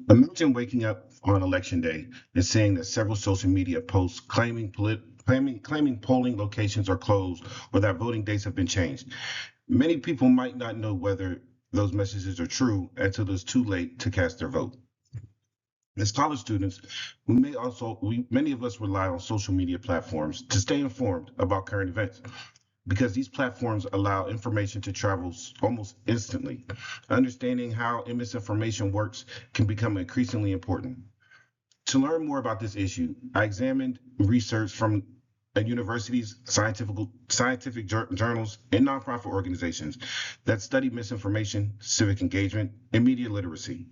Imagine waking up on election day and seeing that several social media posts claiming polling locations are closed or that voting dates have been changed. Many people might not know whether those messages are true until it's too late to cast their vote. As college students, many of us rely on social media platforms to stay informed about current events because these platforms allow information to travel almost instantly. Understanding how misinformation works can become increasingly important. To learn more about this issue, I examined research from universities, scientific journals, and nonprofit organizations that study misinformation, civic engagement, and media literacy.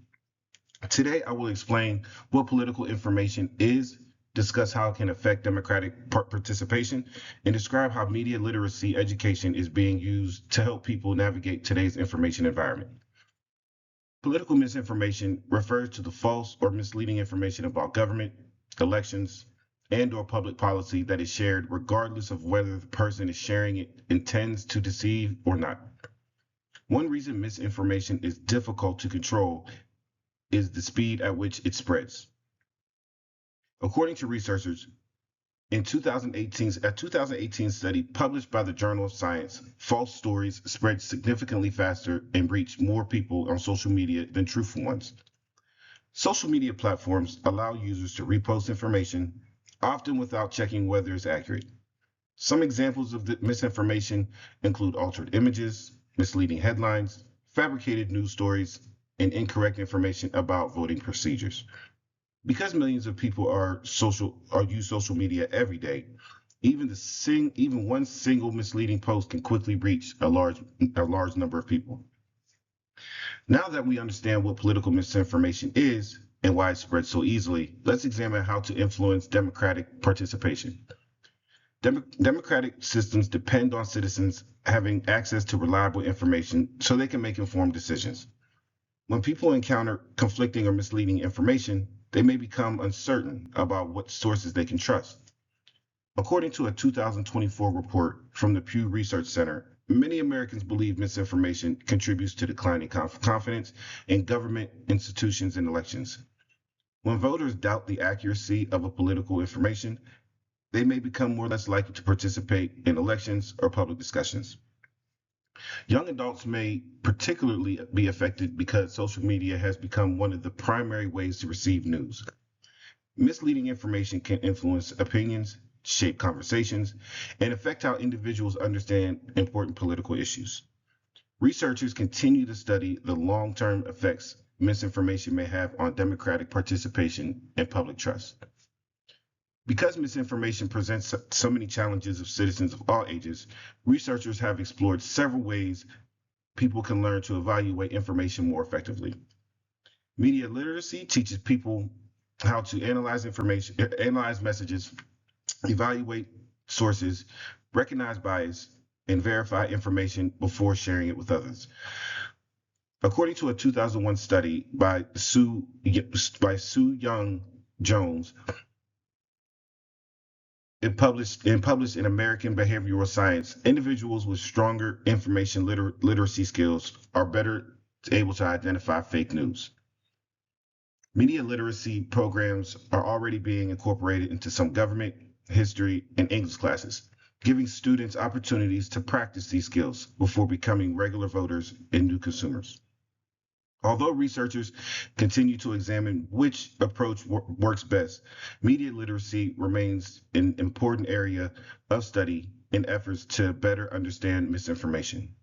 Today, I will explain what political information is, discuss how it can affect democratic participation, and describe how media literacy education is being used to help people navigate today's information environment. Political misinformation refers to the false or misleading information about government, elections, and or public policy that is shared regardless of whether the person is sharing it intends to deceive or not. One reason misinformation is difficult to control is the speed at which it spreads. According to researchers, a 2018 study published by the Journal of Science, false stories spread significantly faster and reach more people on social media than truthful ones. Social media platforms allow users to repost information, often without checking whether it's accurate. Some examples of the misinformation include altered images, misleading headlines, fabricated news stories, and incorrect information about voting procedures. Because millions of people use social media every day, even one single misleading post can quickly reach a large number of people. Now that we understand what political misinformation is and why it spreads so easily, let's examine how to influence democratic participation. Democratic systems depend on citizens having access to reliable information so they can make informed decisions. When people encounter conflicting or misleading information, they may become uncertain about what sources they can trust. According to a 2024 report from the Pew Research Center, many Americans believe misinformation contributes to declining confidence in government institutions and elections. When voters doubt the accuracy of a political information, they may become more or less likely to participate in elections or public discussions. Young adults may particularly be affected because social media has become one of the primary ways to receive news. Misleading information can influence opinions, shape conversations, and affect how individuals understand important political issues. Researchers continue to study the long-term effects misinformation may have on democratic participation and public trust. Because misinformation presents so many challenges of citizens of all ages, researchers have explored several ways people can learn to evaluate information more effectively. Media literacy teaches people how to analyze messages, evaluate sources, recognize bias, and verify information before sharing it with others. According to a 2001 study by Sue Young Jones, published in American Behavioral Science, individuals with stronger information literacy skills are better able to identify fake news. Media literacy programs are already being incorporated into some government, history, and English classes, giving students opportunities to practice these skills before becoming regular voters and new consumers. Although researchers continue to examine which approach works best, media literacy remains an important area of study in efforts to better understand misinformation.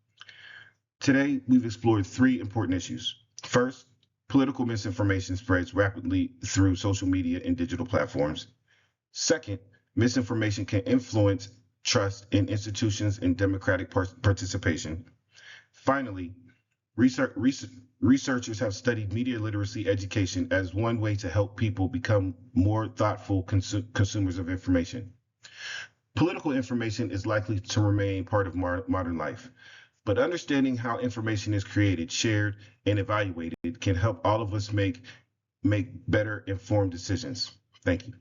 Today, we've explored three important issues. First, political misinformation spreads rapidly through social media and digital platforms. Second, misinformation can influence trust in institutions and democratic participation. Finally, researchers have studied media literacy education as one way to help people become more thoughtful consumers of information. Political information is likely to remain part of modern life, but understanding how information is created, shared, and evaluated can help all of us make better informed decisions. Thank you.